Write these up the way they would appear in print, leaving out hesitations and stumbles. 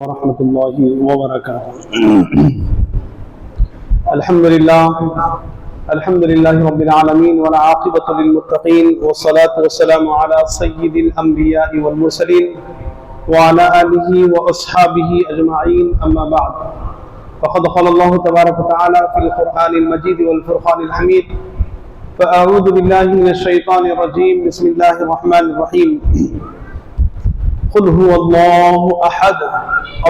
ورحمة الله وبركاته. الحمد لله رب العالمين والعاقبة للمتقين والصلاة والسلام على سيد الأنبياء والمرسلين وعلى آله وأصحابه أجمعين، أما بعد، فقد قال الله تبارك وتعالى في القرآن المجيد والفرقان الحميد: فأعوذ بالله من الشيطان الرجيم، بسم الله الرحمن الرحيم. قل هو الله أحد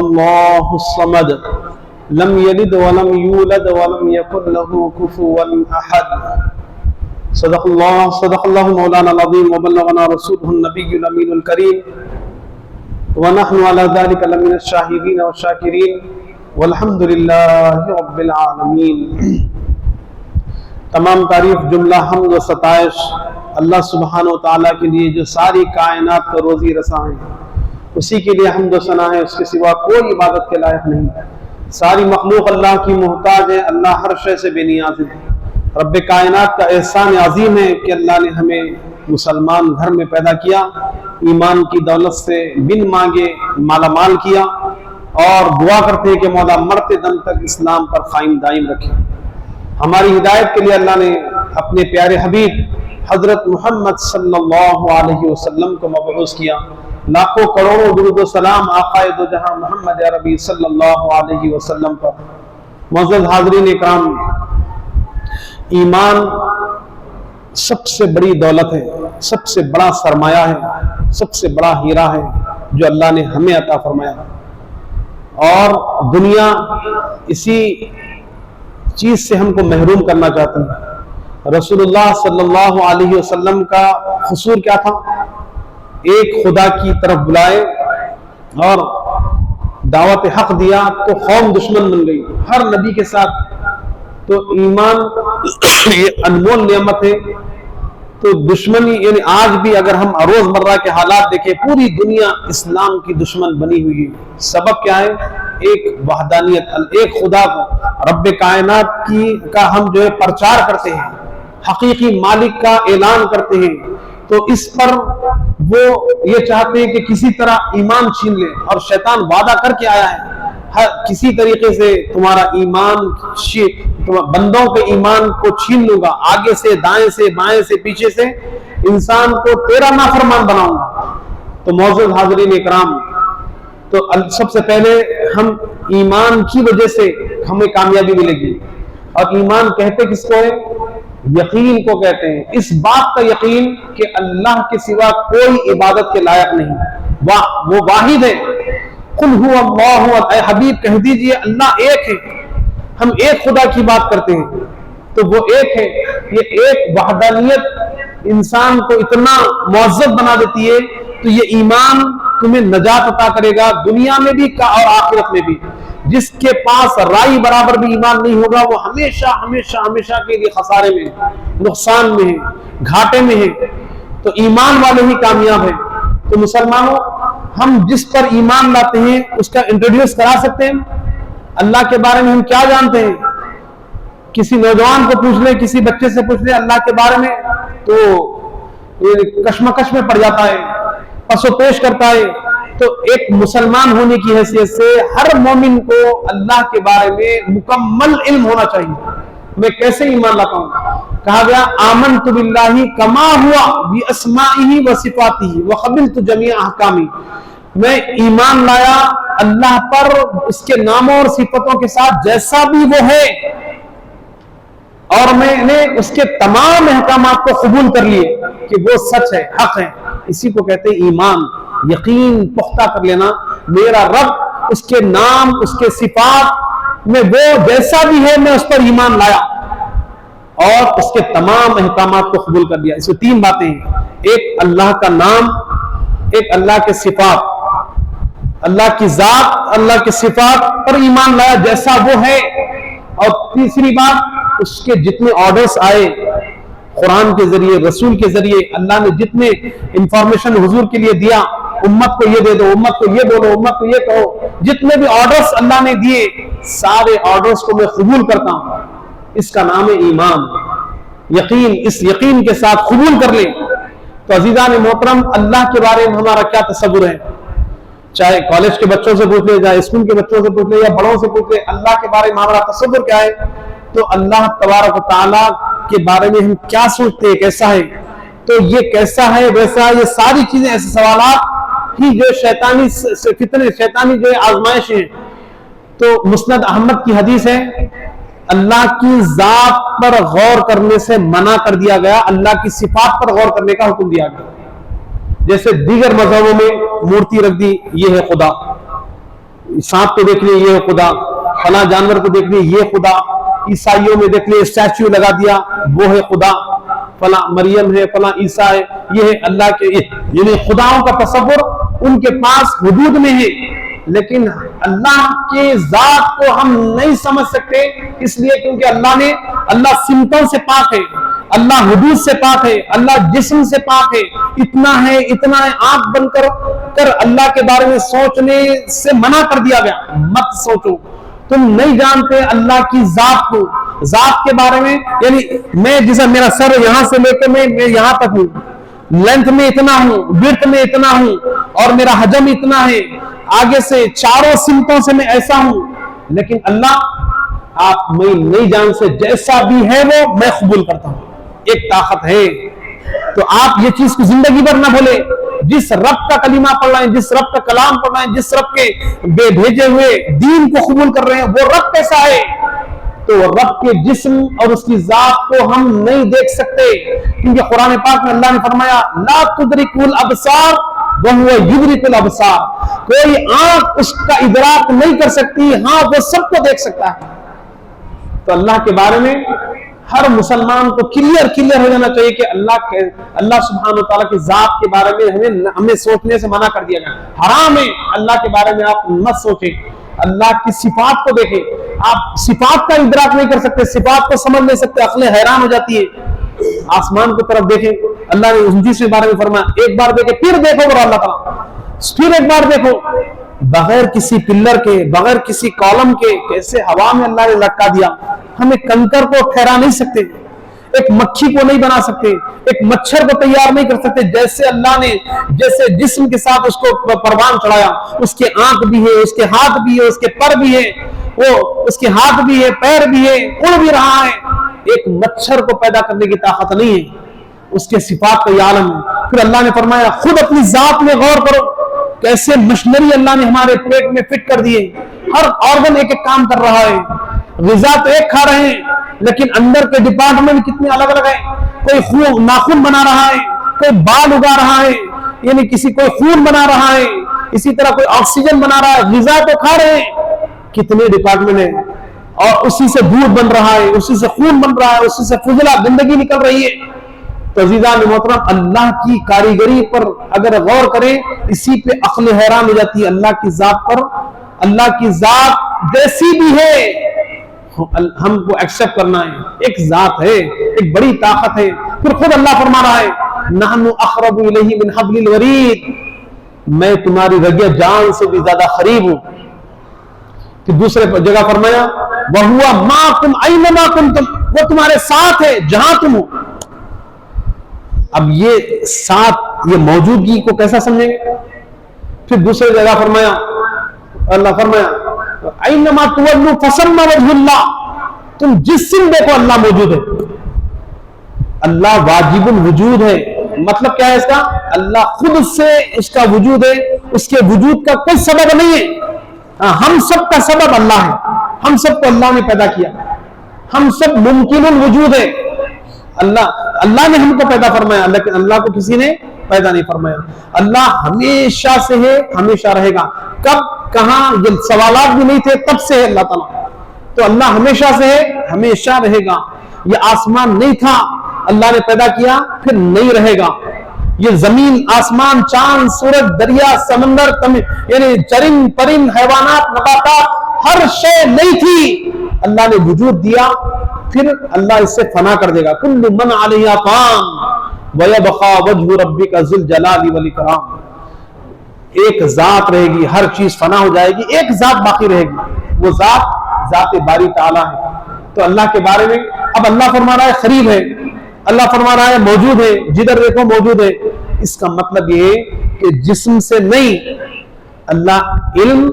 الله الصمد لم يلد ولم يولد ولم يكن له كفوا أحد. صدق الله مولانا العظيم وبلغنا رسوله النبي الأمين الكريم، ونحن على ذلك لمن الشاهدين والشاكرين والحمد لله رب العالمين. تمام تعریف، جملہ حمد و ستائش اللہ سبحانہ و تعالیٰ کے لیے جو ساری کائنات کا روزی رساں ہیں، اسی کے لیے حمد و ثنا ہے، اس کے سوا کوئی عبادت کے لائق نہیں. ساری مخلوق اللہ کی محتاج ہے، اللہ ہر شے سے بے نیاز ہے. رب کائنات کا احسان عظیم ہے کہ اللہ نے ہمیں مسلمان گھر میں پیدا کیا، ایمان کی دولت سے بن مانگے مالا مال کیا، اور دعا کرتے ہیں کہ مولا مرتے دم تک اسلام پر قائم دائم رکھے. ہماری ہدایت کے لیے اللہ نے اپنے پیارے حبیب حضرت محمد صلی اللہ علیہ وسلم کو مبعوث کیا. لاکھوں کروڑوں درود و سلام آقائے دو جہاں محمد عربی صلی اللہ علیہ وسلم پر. معزز حاضرین اکرام، ایمان سب سے بڑی دولت ہے، سب سے بڑا سرمایہ ہے، سب سے بڑا ہیرا ہے جو اللہ نے ہمیں عطا فرمایا، اور دنیا اسی چیز سے ہم کو محروم کرنا چاہتی ہے. رسول اللہ صلی اللہ علیہ وسلم کا قصور کیا تھا؟ ایک خدا کی طرف بلائے اور دعوت حق دیا تو قوم دشمن بن گئی ہر نبی کے ساتھ. تو ایمان یہ انمول نعمت ہے. تو دشمنی یعنی آج بھی اگر ہم روز مرہ کے حالات دیکھیں، پوری دنیا اسلام کی دشمن بنی ہوئی ہے. سبب کیا ہے؟ ایک وحدانیت، ایک خدا کو، رب کائنات کا ہم جو ہے پرچار کرتے ہیں، حقیقی مالک کا اعلان کرتے ہیں. تو اس پر وہ یہ چاہتے ہیں کہ کسی طرح ایمان چھین لے، اور شیطان وعدہ کر کے آیا ہے کسی طریقے سے تمہارا ایمان، بندوں کے ایمان کو چھین لوں گا، آگے سے دائیں سے بائیں سے پیچھے سے انسان کو تیرا نافرمان بناؤں گا. تو معزز حاضرین اکرام، تو سب سے پہلے ہم ایمان کی وجہ سے ہمیں کامیابی ملے گی. اور ایمان کہتے کس کو ہے؟ یقین کو کہتے ہیں. اس بات کا یقین کہ اللہ کے سوا کوئی عبادت کے لائق نہیں، وہ واحد ہے. قل هو اللہ، اے حبیب کہہ دیجئے اللہ ایک ہے. ہم ایک خدا کی بات کرتے ہیں تو وہ ایک ہے. یہ ایک وحدانیت انسان کو اتنا معزز بنا دیتی ہے. تو یہ ایمان تمہیں نجات عطا کرے گا دنیا میں بھی اور آخرت میں بھی. جس کے پاس رائی برابر بھی ایمان نہیں ہوگا وہ ہمیشہ ہمیشہ ہمیشہ کے لیے خسارے میں، نقصان میں ہے، گھاٹے میں ہے. تو ایمان والے ہی کامیاب ہیں. تو مسلمانوں، ہم جس پر ایمان لاتے ہیں اس کا انٹروڈیوس کرا سکتے ہیں. اللہ کے بارے میں ہم کیا جانتے ہیں؟ کسی نوجوان کو پوچھ لیں، کسی بچے سے پوچھ لیں اللہ کے بارے میں، تو کشمکش میں پڑ جاتا ہے، پس و پیش کرتا ہے. تو ایک مسلمان ہونے کی حیثیت سے ہر مومن کو اللہ کے بارے میں مکمل علم ہونا چاہیے. میں کیسے ایمان لاتا ہوں؟ کہا گیا آمنت باللہ کما ہوا باسمائہ وصفاتہ وقبلت جمیع احکامہ. میں ایمان لایا اللہ پر اس کے ناموں اور صفتوں کے ساتھ جیسا بھی وہ ہے، اور میں نے اس کے تمام احکامات کو قبول کر لیے کہ وہ سچ ہے، حق ہے. اسی کو کہتے ہیں ایمان. یقین پختہ کر لینا، میرا رب اس کے نام، اس کے صفات میں وہ جیسا بھی ہے میں اس پر ایمان لایا اور اس کے تمام احکامات کو قبول کر لیا. اس میں تین باتیں ہیں: ایک اللہ کا نام، ایک اللہ کے صفات، اللہ کی ذات، اللہ کے صفات پر ایمان لایا جیسا وہ ہے. اور تیسری بات، اس کے جتنے آرڈرز آئے قرآن کے ذریعے، رسول کے ذریعے، اللہ نے جتنے انفارمیشن حضور کے لیے دیا، امت کو یہ دے دو، امت کو یہ بولو، امت کو یہ کہو، جتنے بھی آرڈرز اللہ نے دیے سارے آرڈرز کو میں قبول کرتا ہوں. اس کا نام ہے ایمان. یقین. اس یقین کے ساتھ قبول کر لیں. تو عزیزان محترم، اللہ کے بارے میں ہمارا کیا تصور ہے؟ چاہے کالج کے بچوں سے پوچھ لے، چاہے اسکول کے بچوں سے پوچھ لے، یا بڑوں سے پوچھ لے، اللہ کے بارے میں ہمارا تصور کیا ہے؟ تو اللہ تبارک و تعالیٰ کے بارے میں ہم کیا سوچتے ہیں، کیسا ہے؟ تو یہ کیسا ہے، ویسا ہے، یہ ساری چیزیں، ایسے سوالات ہی جو شیطانی فتنے، شیطانی جو آزمائش ہیں۔ تو مسند احمد کی حدیث ہے، اللہ کی ذات پر غور کرنے سے منع کر دیا گیا، اللہ کی صفات پر غور کرنے کا حکم دیا گیا۔ جیسے دیگر مذہبوں میں مورتی رکھ دی، یہ ہے خدا، سانپ کو دیکھ لیے یہ ہے خدا، فلاں جانور کو دیکھ لیے یہ خدا، عیسائیوں میں دیکھ لیے اسٹیچو لگا دیا وہ ہے خدا، فلاں مریم ہے، فلاں عیسیٰ ہے، یہ ہے اللہ کے، یعنی خداؤں کا تصور ان کے پاس حدود میں ہے، لیکن اللہ کے ذات کو ہم نہیں سمجھ سکتے، اس لیے کیونکہ اللہ سمتوں سے پاک ہے، اللہ حدود سے پاک ہے، اللہ جسم سے پاک ہے، اتنا ہے آنکھ بند کر اللہ کے بارے میں سوچنے سے منع کر دیا گیا، مت سوچو، تم نہیں جانتے اللہ کی ذات کو، ذات کے بارے میں، یعنی میں جیسا میرا سر یہاں سے لے کے میں یہاں تک ہوں، لینتھ میں اتنا ہوں، برتھ میں اتنا ہوں، اور میرا حجم اتنا ہے، آگے سے چاروں سمتوں سے میں ایسا ہوں، لیکن اللہ آپ میں نہیں جان سے جیسا بھی ہے وہ میں قبول کرتا ہوں، ایک طاقت ہے۔ تو آپ یہ چیز کو زندگی بھر نہ بھولے، جس رب کا کلمہ پڑھ رہے ہیں، جس رب کا کلام پڑھ رہے ہیں، جس رب کے بھیجے ہوئے دین کو قبول کر رہے ہیں، وہ رب کیسا ہے؟ تو رب کے جسم اور اس کی ذات کو ہم نہیں دیکھ سکتے، کیونکہ قرآن پاک میں اللہ نے فرمایا لا تدرک الابصار وہو یدرک الابصار، کوئی آنکھ اس کا ادراک نہیں کر سکتی، ہاں وہ سب کو دیکھ سکتا ہے۔ تو اللہ کے بارے میں ہر مسلمان کو کلیئر ہو جانا چاہیے کہ اللہ سبحانہ وتعالیٰ کی ذات کے بارے میں ہمیں سوچنے سے منع کر دیا گیا، حرام ہے، اللہ کے بارے میں آپ مت سوچیں، اللہ کی صفات کو دیکھیں، آپ صفات کا ادراک نہیں کر سکتے، صفات کو سمجھ نہیں سکتے، عقلیں حیران ہو جاتی ہے۔ آسمان کی طرف دیکھیں، اللہ نے 29ویں بارے میں فرمایا ایک بار دیکھیں پھر دیکھو، اللہ تعالیٰ پھر ایک بار دیکھو، بغیر کسی پلر کے، بغیر کسی کالم کے، کیسے ہوا میں اللہ نے لٹکا دیا، ہمیں کنکر کو ٹھہرا نہیں سکتے، ایک مکھی کو نہیں بنا سکتے، ایک مچھر کو تیار نہیں کر سکتے، جیسے اللہ نے جیسے جسم کے ساتھ اس کو پروان چڑھایا، اس کے آنکھ بھی ہے، اس کے ہاتھ بھی ہے، اس کے پر بھی ہے، وہ اس کے ہاتھ بھی ہے، پیر بھی ہے، اڑ بھی رہا ہے، ایک مچھر کو پیدا کرنے کی طاقت نہیں ہے، اس کے صفات کا یہ عالم ہے۔ پھر اللہ نے فرمایا خود اپنی ذات میں غور کرو، کیسے مشنری اللہ نے ہمارے پیٹ میں فٹ کر دیے، ہر آرگن ایک ایک کام کر رہا ہے، غذا تو ایک کھا رہے ہیں لیکن اندر کے ڈپارٹمنٹ کتنے الگ الگ ہیں، کوئی ناخن بنا رہا ہے، کوئی بال اگا رہا ہے، یعنی کوئی خون بنا رہا ہے، اسی طرح کوئی آکسیجن بنا رہا ہے، غذا تو کھا رہے ہیں، کتنے ڈپارٹمنٹ ہیں، اور اسی سے دودھ بن رہا ہے، اسی سے خون بن رہا ہے، اسی سے فضلہ زندگی نکل رہی ہے۔ تو عزیزان محترم، اللہ کی کاریگری پر اگر غور کریں، اسی پہ عقل حیران ہو جاتی ہے، اللہ کی ذات پر، اللہ کی ذات جیسی بھی ہے ہم کو ایکسپٹ کرنا ہے، ایک ذات ہے، ایک بڑی طاقت ہے۔ پھر خود اللہ فرما رہا ہے نحن اقرب الیہ من حبل الورید، میں تمہاری رگِ جان سے بھی زیادہ قریب ہوں۔ پھر دوسرے جگہ فرمایا وَهُوَ مَعَكُمْ أَيْنَمَا كُنْتُمْ، وہ تمہارے ساتھ ہے جہاں تم ہو۔ اب یہ ساتھ، یہ موجودگی کو کیسا سمجھیں گے؟ پھر دوسری جگہ فرمایا، اللہ فرمایا اینما تولوا فثم وجہ اللہ، تم جس سن دیکھو اللہ موجود ہے، اللہ واجب الوجود ہے۔ مطلب کیا ہے اس کا؟ اللہ خود سے اس کا وجود ہے، اس کے وجود کا کوئی سبب نہیں ہے، ہم سب کا سبب اللہ ہے، ہم سب کو اللہ نے پیدا کیا، ہم سب ممکن الوجود ہے، اللہ نے ہم کو پیدا فرمایا لیکن اللہ کو کسی نے پیدا نہیں فرمایا۔ اللہ ہمیشہ سے ہے، ہمیشہ رہے گا، کب کہاں یہ سوالات بھی نہیں تھے تب سے ہے اللہ تعالیٰ، تو اللہ ہمیشہ سے ہے، ہمیشہ رہے گا۔ یہ آسمان نہیں تھا، اللہ نے پیدا کیا، پھر نہیں رہے گا۔ یہ زمین، آسمان، چاند، سورج، دریا، سمندر، یعنی چرند پرند، حیوانات، نباتات، ہر شے نہیں تھی، اللہ نے وجود دیا، پھر اللہ اس سے فنا کر دے گا۔ کل من علیہا فان ویبقى وجہ ربک ذو الجلال والاکرام، ایک ذات رہے گی، ہر چیز فنا ہو جائے گی، ایک ذات باقی رہے گی، وہ ذات باری تعالیٰ ہے۔ تو اللہ کے بارے میں اب اللہ فرما رہا ہے قریب ہے، اللہ فرما رہا ہے موجود ہے، جدھر دیکھو موجود ہے، اس کا مطلب یہ ہے کہ جسم سے نہیں، اللہ علم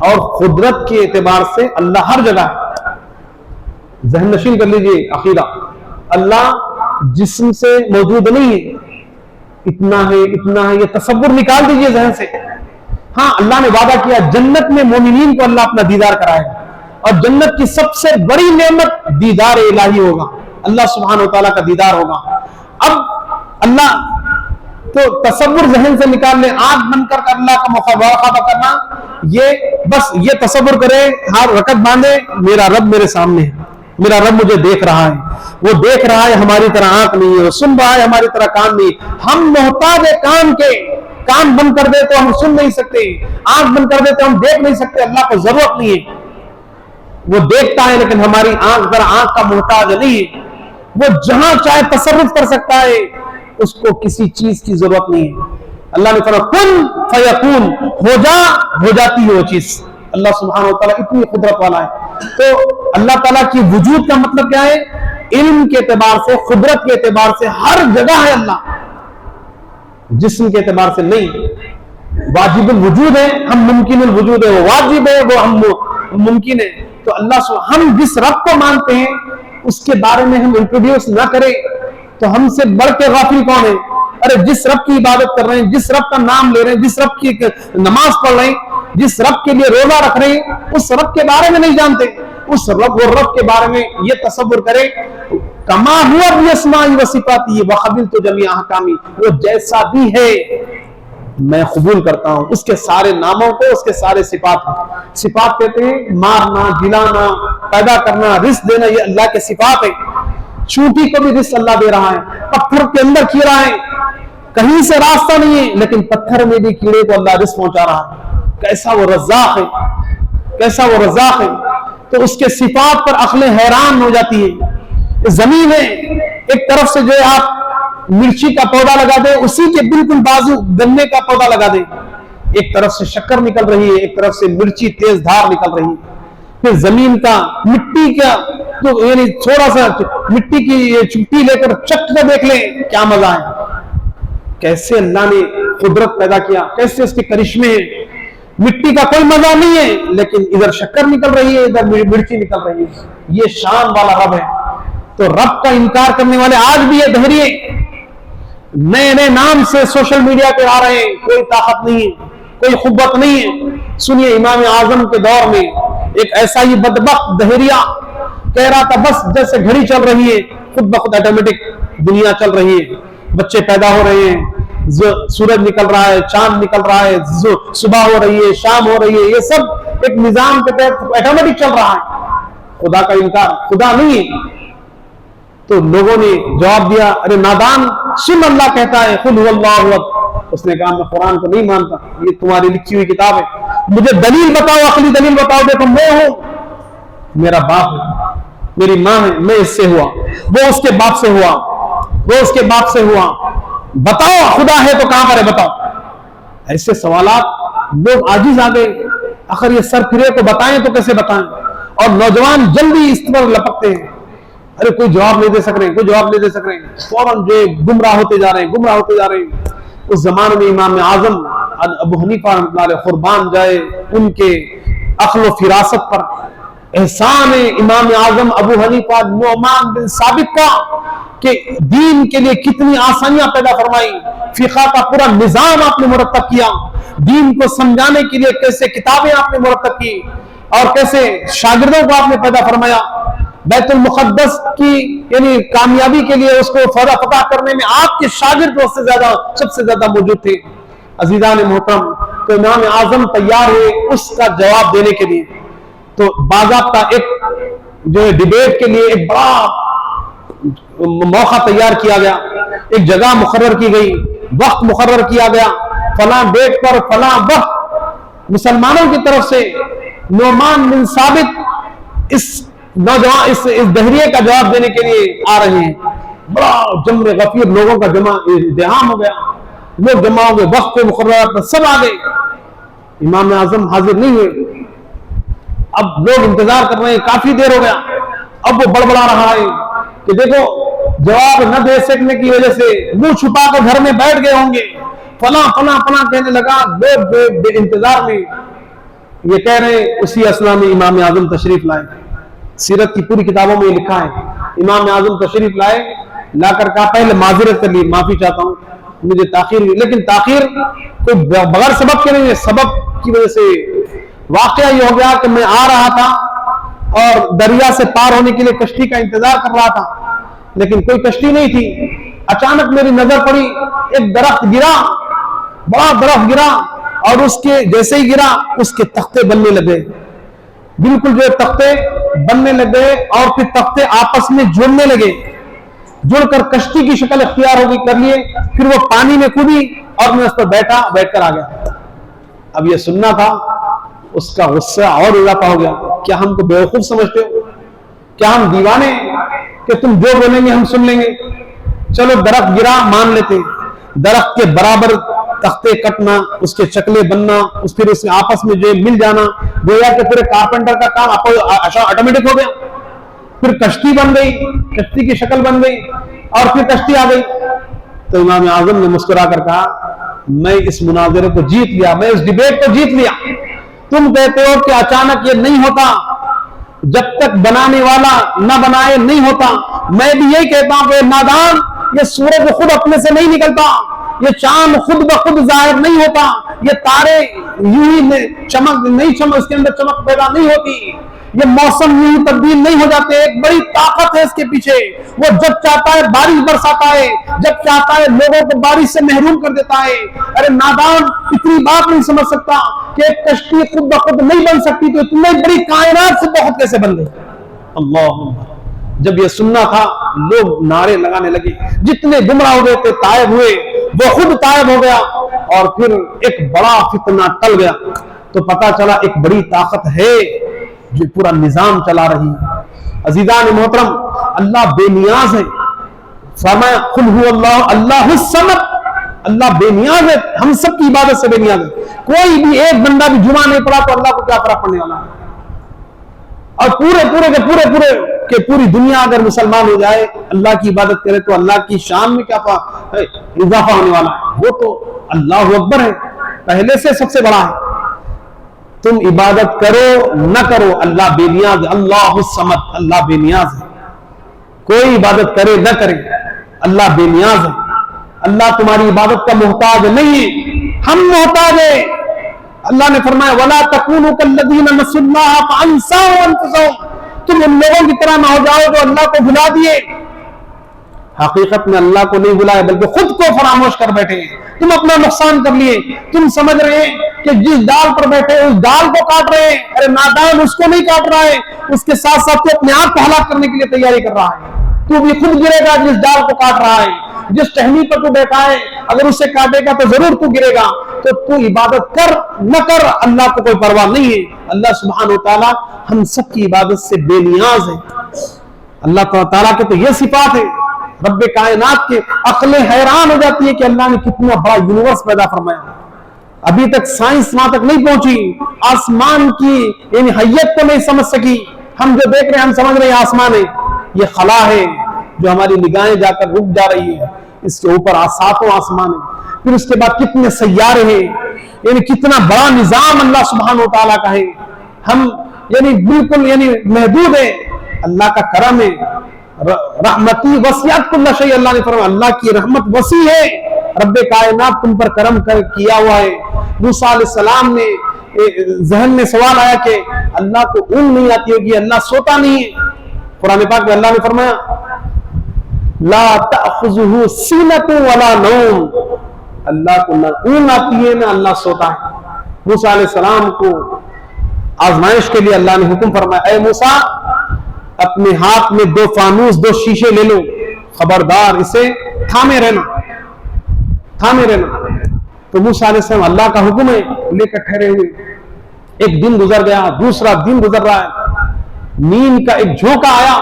اور قدرت کے اعتبار سے اللہ ہر جگہ ہے. ذہن نشین کر لیجئے عقیدہ, اللہ جسم سے موجود نہیں ہے, اتنا ہے اتنا ہے, یہ تصور نکال دیجئے ذہن سے. ہاں اللہ نے وعدہ کیا جنت میں مومنین کو اللہ اپنا دیدار کرائے گا, اور جنت کی سب سے بڑی نعمت دیدار الہی ہوگا, اللہ سبحانہ و تعالیٰ کا دیدار ہوگا. اب اللہ تو تصور ذہن سے نکال لیں, آنکھ بند کر اللہ کا مخاطبہ کرنا, یہ بس یہ تصور کرے, ہاتھ رکعت باندھے, میرا رب میرے سامنے ہے, میرا رب مجھے دیکھ رہا ہے, وہ دیکھ رہا ہے ہماری طرح آنکھ نہیں ہے, وہ سن رہا ہے ہماری طرح کان نہیں, ہم محتاج ہے کان کے, کان بند کر دے تو ہم سن نہیں سکتے, آنکھ بند کر دے تو ہم دیکھ نہیں سکتے. اللہ کو ضرورت نہیں ہے, وہ دیکھتا ہے لیکن ہماری آنکھ در آنکھ کا محتاج نہیں ہے, وہ جہاں چاہے تصرف کر سکتا ہے, اس کو کسی چیز کی ضرورت نہیں ہے. اللہ نے فرمایا کن فیکون, ہو جا, ہو جاتی ہے وہ چیز. اللہ سبحانہ و تعالیٰ اتنی قدرت والا ہے. تو اللہ تعالیٰ کی وجود کا مطلب کیا ہے؟ علم کے اعتبار سے, قدرت کے اعتبار سے ہر جگہ ہے اللہ, جسم کے اعتبار سے نہیں. واجب الوجود ہے, ہم ممکن الوجود ہے, وہ واجب ہے, وہ ہم ممکن ہے. تو اللہ ہم جس رب کو مانتے ہیں اس کے بارے میں ہم انٹروڈیوس نہ کریں تو ہم سے بڑھ کے غافل کون ہے؟ ارے جس رب کی عبادت کر رہے ہیں, جس رب کا نام لے رہے ہیں, جس رب کی نماز پڑھ رہے ہیں, جس رب کے لیے روزہ رکھ رہے ہیں, اس رب کے بارے میں نہیں جانتے. اس رب و رب کے بارے میں یہ تصور کرے کما ہوا باسماء و صفاتی وقبلت جمیع احکامی, وہ جیسا بھی ہے میں قبول کرتا ہوں, اس کے سارے ناموں کو, اس کے سارے صفات ہیں. صفات کہتے ہیں مارنا, گلانا, پیدا کرنا, رزق دینا, یہ اللہ کے صفات ہیں. چونٹی کو بھی رزق اللہ دے رہا ہے, پتھر کے اندر کیڑا ہے, کہیں سے راستہ نہیں ہے لیکن پتھر میں بھی کیڑے کو اللہ رزق پہنچا رہا ہے. کیسا وہ رزاق ہے, کیسا وہ رزاق ہے. تو اس کے صفات پر عقلیں حیران ہو جاتی ہے. زمین ہے, ایک طرف سے جو ہے آپ مرچی کا پودا لگا دیں, اسی کے بالکل بازو گنے کا پودا لگا دیں, ایک طرف سے شکر نکل رہی ہے, ایک طرف سے مرچی تیز دھار نکل رہی ہے. پھر زمین کا, مٹی کا, تو یعنی تھوڑا سا مٹی کی چپٹی لے کر چک کر دیکھ لیں کیا مزہ ہے. کیسے اللہ نے قدرت پیدا کیا, کیسے اس کے کرشمے ہیں. مٹی کا کوئی مزہ نہیں ہے لیکن ادھر شکر نکل رہی ہے, ادھر مرچی نکل رہی ہے. یہ شان والا رب ہے. تو رب کا انکار کرنے والے آج بھی یہ دہریے نئے نئے نام سے سوشل میڈیا پہ آ رہے ہیں. کوئی طاقت نہیں ہے, کوئی قوت نہیں ہے. سنیے امام اعظم کے دور میں ایک ایسا ہی بدبخت دہریہ کہہ رہا تھا بس جیسے گھڑی چل رہی ہے, خود بخود آٹومیٹک دنیا چل رہی ہے, بچے پیدا ہو رہے ہیں, سورج نکل رہا ہے, چاند نکل رہا ہے, صبح ہو رہی ہے, شام ہو رہی ہے, یہ سب ایک نظام کے تحت آٹومیٹک چل رہا ہے. خدا کا انکار, خدا نہیں ہے. تو لوگوں نے جواب دیا ارے نادان, سن اللہ کہتا ہے قل هو اللہ احد. اس نے کہا میں قرآن کو نہیں مانتا, یہ تمہاری لکھی ہوئی کتاب ہے, مجھے دلیل بتاؤ, عقلی دلیل بتاؤ. دیکھو میں ہوں, میرا باپ ہے, میری ماں ہے, میں اس سے ہوا, وہ اس کے باپ سے ہوا, وہ اس کے باپ سے ہوا, بتاؤ خدا ہے تو کہاں پر ہے بتاؤ. ایسے سوالات لوگ عاجز آ گئے. آخر یہ سر پھرے کو بتائیں تو کیسے بتائیں. اور نوجوان جلدی اس پر لپکتے ہیں, ارے کوئی جواب نہیں دے سک رہے, کوئی جواب نہیں دے سک رہے, فوراً جو گمراہ ہوتے جا رہے ہیں, گمراہ ہوتے جا رہے ہیں. اس زمانے میں امام اعظم ابو حنیفہ رحمۃ اللہ علیہ قربان جائے ان کے عقل و فراست پر. احسان امام اعظم ابو حنیفہ نعمان بن ثابت کا کہ دین کے لیے کتنی آسانیاں پیدا فرمائی, فقہ کا پورا نظام آپ نے مرتب کیا, دین کو سمجھانے کے لیے کیسے کتابیں آپ نے مرتب کی, اور کیسے شاگردوں کو آپ نے پیدا فرمایا. بیت المقدس کی یعنی کامیابی کے لیے اس کو فتح کرنے میں آپ کے شاگرد سب سے زیادہ موجود تھے. عزیزان محترم, تو امام اعظم تیار ہوئے اس کا جواب دینے کے لیے. تو باضابطہ ایک جو ہے ڈیبیٹ کے لیے ایک بڑا موقع تیار کیا گیا, ایک جگہ مقرر کی گئی, وقت مقرر کیا گیا, فلاں ڈیٹ پر فلاں وقت مسلمانوں کی طرف سے نعمان بن ثابت اس نوجوان اس دہریے کا جواب دینے کے لیے آ رہے ہیں. بڑا جمع غفیر لوگوں کا ازدحام ہو گیا, لوگ جمع ہو گئے, وقت پہ مقررات پر سب آ گئے. امام اعظم حاضر نہیں ہوئے. اب لوگ انتظار کر رہے ہیں, کافی دیر ہو گیا. اب وہ بڑبڑا رہا ہے کہ دیکھو جواب نہ دے سکنے کی وجہ سے منہ چھپا کر گھر میں بیٹھ گئے ہوں گے, فلاں فلاں فلاں کہنے لگا. لوگ بے انتظار میں یہ کہہ رہے ہیں. اسی اسنا میں امام اعظم تشریف لائے. سیرت کی پوری کتابوں میں یہ لکھا ہے. امام اعظم تشریف لائے, لا کر کہا پہلے معذرت کر لی, معافی چاہتا ہوں مجھے تاخیر ہوئی. لیکن تاخیر کوئی بغیر سبب کے نہیں ہے, سبب کی وجہ سے واقعہ یہ ہو گیا کہ میں آ رہا تھا اور دریا سے پار ہونے کے لیے کشتی کا انتظار کر رہا تھا, لیکن کوئی کشتی نہیں تھی. اچانک میری نظر پڑی, ایک درخت گرا, بڑا درخت گرا, اور اس کے جیسے ہی گرا اس کے تختے بننے لگے. بالکل جو تختے بننے لگے اور پھر تختے آپس میں جڑنے لگے, جڑ کر کشتی کی شکل اختیار ہوگی کر لیے. پھر وہ پانی میں کودی اور میں اس پر بیٹھا, بیٹھ کر آ گیا. اب یہ سننا تھا, اس کا غصہ اور اضافہ ہو گیا. کیا ہم کو بیوقوف سمجھتے ہو؟ کیا ہم دیوانے کہ تم جو بولیں گے ہم سن لیں گے؟ چلو درخت گرا مان لیتے, درخت کے برابر تختے کٹنا, اس کے چکلے بننا, پھر اس کے آپس میں جو مل جانا, گویا کہ پورے کارپینٹر کا کام آٹومیٹک ہو گیا. پھر کشتی بن گئی, کشتی کی شکل بن گئی, اور پھر کشتی آ گئی. تو امام اعظم نے مسکرا کر کہا میں اس مناظرے کو جیت لیا, میں اس ڈیبیٹ کو جیت لیا. تم کہتے ہو کہ اچانک یہ نہیں ہوتا, جب تک بنانے والا نہ بنائے نہیں ہوتا. میں بھی یہی کہتا ہوں کہ نادان, یہ سورج خود اپنے سے نہیں نکلتا, یہ چاند خود بخود ظاہر نہیں ہوتا, یہ تارے یوں ہی چمک نہیں چمک, اس کے اندر چمک پیدا نہیں ہوتی, یہ موسم یوں ہی تبدیل نہیں ہو جاتے. ایک بڑی طاقت ہے اس کے پیچھے. وہ جب چاہتا ہے بارش برساتا ہے, جب چاہتا ہے لوگوں کو بارش سے محروم کر دیتا ہے. ارے نادان, اتنی بات نہیں سمجھ سکتا کہ ایک کشتی خود بخود نہیں بن سکتی تو اتنی بڑی کائنات سے بہت کیسے بن گئی؟ اللہ. جب یہ سننا تھا لوگ نعرے لگانے لگے. جتنے گمراہ ہو گئے تھے تائب ہوئے, وہ خود تائب ہو گیا, اور پھر ایک بڑا فتنہ ٹل گیا. تو پتا چلا ایک بڑی طاقت ہے جو پورا نظام چلا رہی. عزیزان محترم, اللہ بے نیاز ہے. فرمایا قل هو اللہ اللہ الصمد, اللہ بے نیاز ہے, ہم سب کی عبادت سے بے نیاز ہے. کوئی بھی ایک بندہ بھی جمعہ نہیں پڑا تو اللہ کو کیا فرق پڑنے والا ہے؟ اور پورے کہ پوری دنیا اگر مسلمان ہو جائے, اللہ کی عبادت کرے, تو اللہ کی شان میں کیا اضافہ ہونے والا ہے؟ وہ تو اللہ اکبر ہے, پہلے سے سب سے بڑا ہے. تم عبادت کرو نہ کرو, اللہ بے نیاز ہے. اللہ الصمد, اللہ بے نیاز ہے. کوئی عبادت کرے نہ کرے, اللہ بے نیاز ہے. اللہ تمہاری عبادت کا محتاج نہیں ہے, ہم محتاج ہیں. اللہ نے فرمایا وَلَا تَكُونُوا كَالَّذِينَ نَسُوا اللَّهَ فَأَنسَاهُمْ أَنفُسَهُمْ, تم ان لوگوں کی طرح نہ ہو جاؤ جو اللہ کو بھلا دیے. حقیقت میں اللہ کو نہیں بلائے بلکہ خود کو فراموش کر بیٹھے. تم اپنا نقصان کر لیے. تم سمجھ رہے ہیں کہ جس ڈال پر بیٹھے اس ڈال کو کاٹ رہے ہیں. ارے نادان, اس کو نہیں کاٹ رہا ہے, اس کے ساتھ ساتھ تو اپنے آپ کو ہلاک کرنے کے لیے تیاری کر رہا ہے. تو بھی خود گرے گا جس ڈال کو کاٹ رہا ہے. جس ٹہنی پر تو بیٹھا ہے اگر اسے کاٹے گا تو ضرور تو گرے گا. تو عبادت کر نہ کر, اللہ کو کوئی پرواہ نہیں ہے. اللہ سبحانہ و تعالی ہم سب کی عبادت سے بے نیاز ہے. اللہ تعالیٰ کے تو یہ صفات ہے, رب کائنات کے عقلیں حیران ہو جاتی ہے کہ اللہ نے کتنا بڑا یونیورس پیدا فرمایا. ابھی تک سائنس وہاں تک نہیں پہنچی, آسمان کی یعنی حیت کو نہیں سمجھ سکی. ہم جو دیکھ رہے ہیں ہم سمجھ رہے ہیں آسمان ہے, یہ خلا ہے جو ہماری نگاہیں جا کر رک جا رہی ہے. اس کے اوپر ساتوں آسمان ہے, پھر اس کے بعد کتنے سیارے ہیں, یعنی کتنا بڑا نظام اللہ سبحانہ و تعالیٰ کا ہے. ہم یعنی بالکل یعنی محدود ہیں. اللہ کا کرم ہے. رحمتی وسعت کل شیء, اللہ نے فرمایا اللہ کی رحمت وسیع ہے. رب کائنات تم پر کرم کیا ہوا ہے. موسیٰ علیہ السلام نے ذہن میں سوال آیا کہ اللہ کو اونگ نہیں آتی ہوگی, اللہ سوتا نہیں ہے. قرآن پاک میں اللہ نے فرمایا لا تأخذہ سینۃ ولا نوم, اللہ کو نہ اونگ آتی ہے نہ اللہ سوتا ہے. موسیٰ علیہ السلام کو آزمائش کے لیے اللہ نے حکم فرمایا اے موسیٰ اپنے ہاتھ میں 2 فانوس 2 شیشے لے لو, خبردار اسے تھامے رہنا, تھامے رہنا. تو موسیٰ علیہ السلام اللہ کا حکم ہے لے کر ٹھہرے ہوئے. ایک دن گزر گیا, دوسرا دن گزر رہا ہے, نیند کا ایک جھونکا آیا,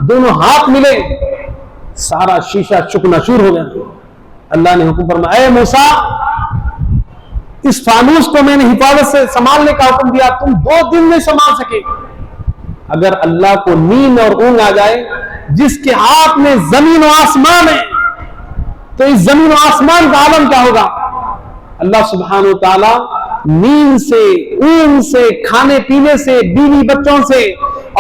دونوں ہاتھ ملے, سارا شیشہ چکنا چور ہو گیا. اللہ نے حکم فرمایا اے موسیٰ اس فانوس کو میں نے حفاظت سے سنبھالنے کا حکم دیا, تم 2 دن میں سنبھال سکے. اگر اللہ کو نیند اور اونگ آ جائے, جس کے ہاتھ میں زمین و آسمان ہے, تو اس زمین و آسمان کا عالم کیا ہوگا؟ اللہ سبحانہ و تعالی نیند سے، اونگ سے، کھانے پینے سے، بیوی بچوں سے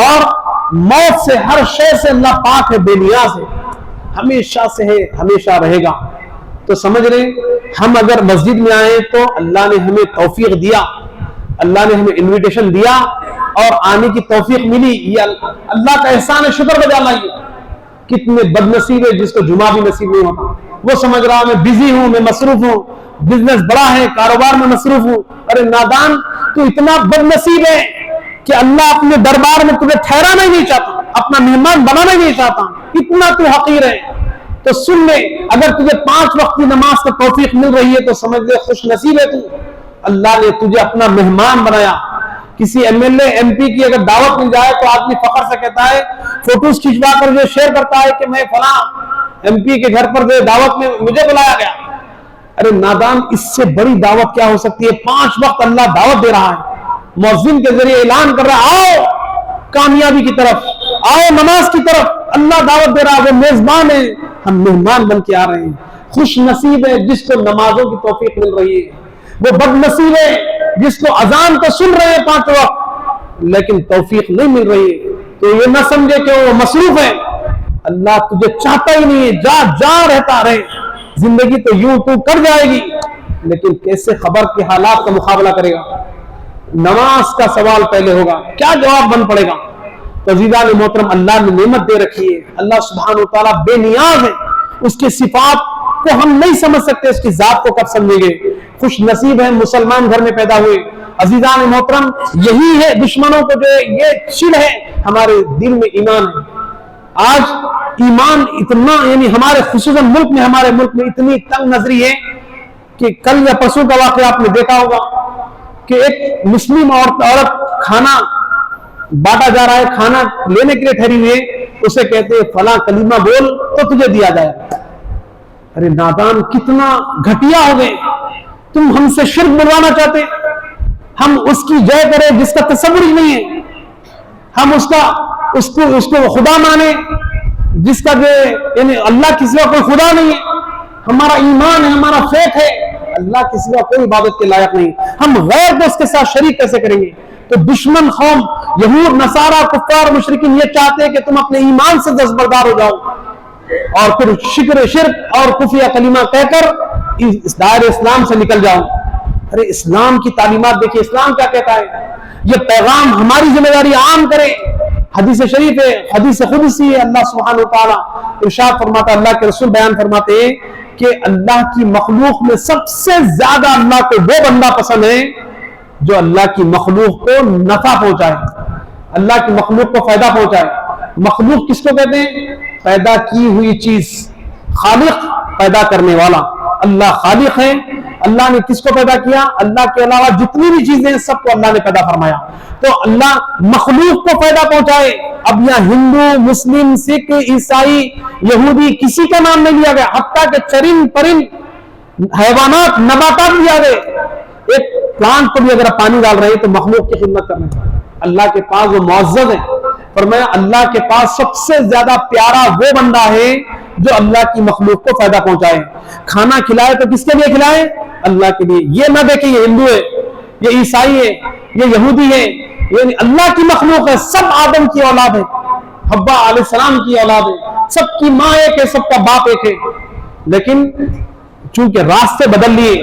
اور موت سے، ہر شے سے اللہ پاک ہے، بے نیاز ہے، ہمیشہ سے ہے، ہمیشہ رہے گا۔ تو سمجھ رہے ہم اگر مسجد میں آئے تو اللہ نے ہمیں توفیق دیا، اللہ نے ہمیں انویٹیشن دیا اور آنے کی توفیق ملی، یہ اللہ کا احسان ہے، شکر بجا لائیے۔ کتنے بد نصیب ہے جس کو جمعہ بھی نصیب نہیں ہوتا، وہ سمجھ رہا میں بزی ہوں، میں مصروف ہوں، بزنس بڑا ہے، کاروبار میں مصروف ہوں۔ ارے نادان، تو اتنا بد نصیب ہے کہ اللہ اپنے دربار میں تمہیں ٹھہرانا ہی نہیں چاہتا، اپنا مہمان بنانا ہی نہیں چاہتا، اتنا تو حقیر ہے۔ تو سن لے، اگر تجھے 5 وقت کی نماز کا توفیق مل رہی ہے تو سمجھ لے خوش نصیب ہے تو، اللہ نے تجھے اپنا مہمان بنایا۔ کسی M L A M P کی اگر دعوت مل جائے تو آدمی فخر سے کہتا ہے، فوٹوز کھنچوا کر جو شیئر کرتا ہے کہ میں فلاں ایم پی کے گھر پر دعوت میں مجھے بلایا گیا۔ ارے نادان، اس سے بڑی دعوت کیا ہو سکتی ہے؟ 5 وقت اللہ دعوت دے رہا ہے، مؤذن کے ذریعے اعلان کر رہا ہے، آؤ کامیابی کی طرف، آؤ نماز کی طرف، اللہ دعوت دے رہا ہے، وہ میزبان ہے، ہم مہمان بن کے آ رہے ہیں۔ خوش نصیب ہے جس کو نمازوں کی توفیق مل رہی ہے، وہ بد نصیب ہے جس کو اذان تو سن رہے ہیں 5 وقت لیکن توفیق نہیں مل رہی ہے۔ تو یہ نہ سمجھے کہ وہ مصروف ہے، اللہ تجھے چاہتا ہی نہیں ہے، جا جا رہتا رہے، زندگی تو یوں تو کر جائے گی لیکن کیسے خبر کے حالات کا مقابلہ کرے گا؟ نماز کا سوال پہلے ہوگا، کیا جواب بن پڑے گا؟ تو عزیزان محترم، اللہ نے نعمت دے رکھی ہے، اللہ سبحانہ وتعالیٰ بے نیاز ہے، اس کے صفات کو ہم نہیں سمجھ سکتے، اس کی ذات کو کب سمجھیں گے؟ خوش نصیب ہے مسلمان گھر میں پیدا ہوئے۔ عزیزان محترم، یہی ہے دشمنوں کو جو یہ چل ہے، ہمارے دل میں ایمان ہے۔ آج ایمان اتنا، یعنی ہمارے خصوصاً ملک میں، ہمارے ملک میں اتنی تنگ نظری ہے کہ کل یا پرسوں کا واقعہ آپ نے دیکھا ہوگا کہ ایک مسلم عورت کھانا بانٹا جا رہا ہے، کھانا لینے کے لیے ٹھہری ہوئی ہے، اسے کہتے ہیں فلاں کلمہ بول تو تجھے دیا جائے۔ ارے نادان، کتنا گھٹیا ہو گئے، تم ہم سے شرک بلوانا چاہتے، ہم اس کی جے کریں جس کا تصور ہی نہیں ہے، ہم اس کو خدا مانے جس کا جو یعنی اللہ کسی کا کوئی خدا نہیں ہے، ہمارا ایمان ہے، ہمارا فیت ہے، اللہ کسی کا کوئی عبادت کے لائق نہیں، ہم غیر کو اس کے ساتھ شریک کیسے کریں گے؟ تو دشمن قوم یہود نصارہ کفار مشرکین یہ چاہتے ہیں کہ تم اپنے ایمان سے دستبردار ہو جاؤ اور پھر شرک اور کفر کلمہ کہہ کر اس دائرے اسلام سے نکل جاؤ۔ ارے اسلام کی تعلیمات دیکھیے، اسلام کیا کہتا ہے، یہ پیغام ہماری ذمہ داری عام کرے۔ حدیث شریف ہے، حدیث قدسی ہے، اللہ سبحانہ وتعالیٰ ارشاد فرماتا ہے، اللہ کے رسول بیان فرماتے ہیں کہ اللہ کی مخلوق میں سب سے زیادہ اللہ کو وہ بندہ پسند ہے جو اللہ کی مخلوق کو نفع پہنچائے، اللہ کی مخلوق کو فائدہ پہنچائے۔ مخلوق کس کو کہتے ہیں؟ پیدا کی ہوئی چیز۔ خالق پیدا کرنے والا، اللہ خالق ہے۔ اللہ نے کس کو پیدا کیا؟ اللہ کے علاوہ جتنی بھی چیزیں ہیں سب کو اللہ نے پیدا فرمایا، تو اللہ مخلوق کو فائدہ پہنچائے۔ اب یہاں ہندو، مسلم، سکھ، عیسائی، یہودی کسی کا نام نہیں لیا گیا، حتیٰ کہ چرند پرند، حیوانات، نباتات بھی آ گئے۔ ایک پلانٹ کو بھی اگر آپ پانی ڈال رہے ہیں تو مخلوق کی خدمت کرنا ہے۔ اللہ کے پاس وہ معزز ہے، فرمایا اللہ کے پاس سب سے زیادہ پیارا وہ بندہ ہے جو اللہ کی مخلوق کو فائدہ پہنچائے۔ کھانا کھلائے تو کس کے لیے کھلائے؟ اللہ کے لیے۔ یہ نہ دیکھیں یہ ہندو ہے، یہ عیسائی ہے، یہ یہودی ہے، یعنی اللہ کی مخلوق ہے، سب آدم کی اولاد ہے، حوا علیہ السلام کی اولاد ہے، سب کی ماں ایک ہے، سب کا باپ ایک ہے، لیکن چونکہ راستے بدل لیے،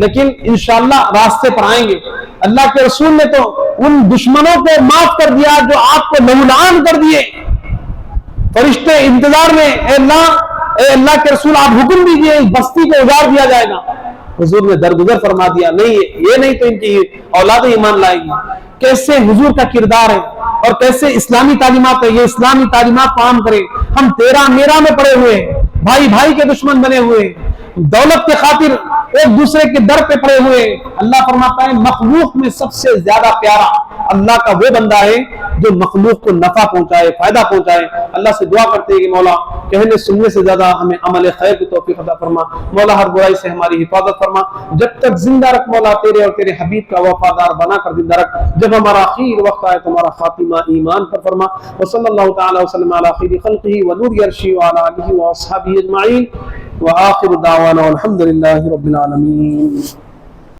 لیکن انشاءاللہ راستے پر آئیں گے۔ اللہ کے رسول نے تو ان دشمنوں کو معاف کر دیا جو آپ کو لعان کر دیے۔ فرشتے انتظار میں، اے اللہ کے رسول آپ حکم دیجئے اس بستی کو اجاڑ دیا جائے گا۔ حضور نے درگزر فرما دیا، نہیں یہ نہیں تو ان کی اولاد ایمان لائے گی۔ کیسے حضور کا کردار ہے اور کیسے اسلامی تعلیمات ہے، یہ اسلامی تعلیمات کو عام کرے۔ ہم تیرا میرا میں پڑے ہوئے ہیں، بھائی بھائی کے دشمن بنے ہوئے ہیں، دولت کے خاطر ایک دوسرے کے در پہ پڑے ہوئے۔ اللہ فرماتا ہے مخلوق میں سب سے زیادہ پیارا اللہ کا وہ بندہ ہے جو مخلوق کو نفع پہنچائے، فائدہ پہنچائے۔ اللہ سے دعا کرتے ہیں کہ مولا کہنے سننے سے زیادہ ہمیں عمل خیر کی توفیق عطا فرما، مولا ہر برائی سے ہماری حفاظت فرما، جب تک زندہ رکھ مولا تیرے اور تیرے حبیب کا وفادار بنا کر زندہ رکھ، جب ہمارا آخر وقت آئے تمہارا خاتمہ ایمان پر فرما۔ وصلی اللہ تعالی وسلم علی خیر خلقہ ونور عرشہ وعلی آلہ واصحابہ اجمعین، وآخر دعوانا والحمد للہ رب العالمین۔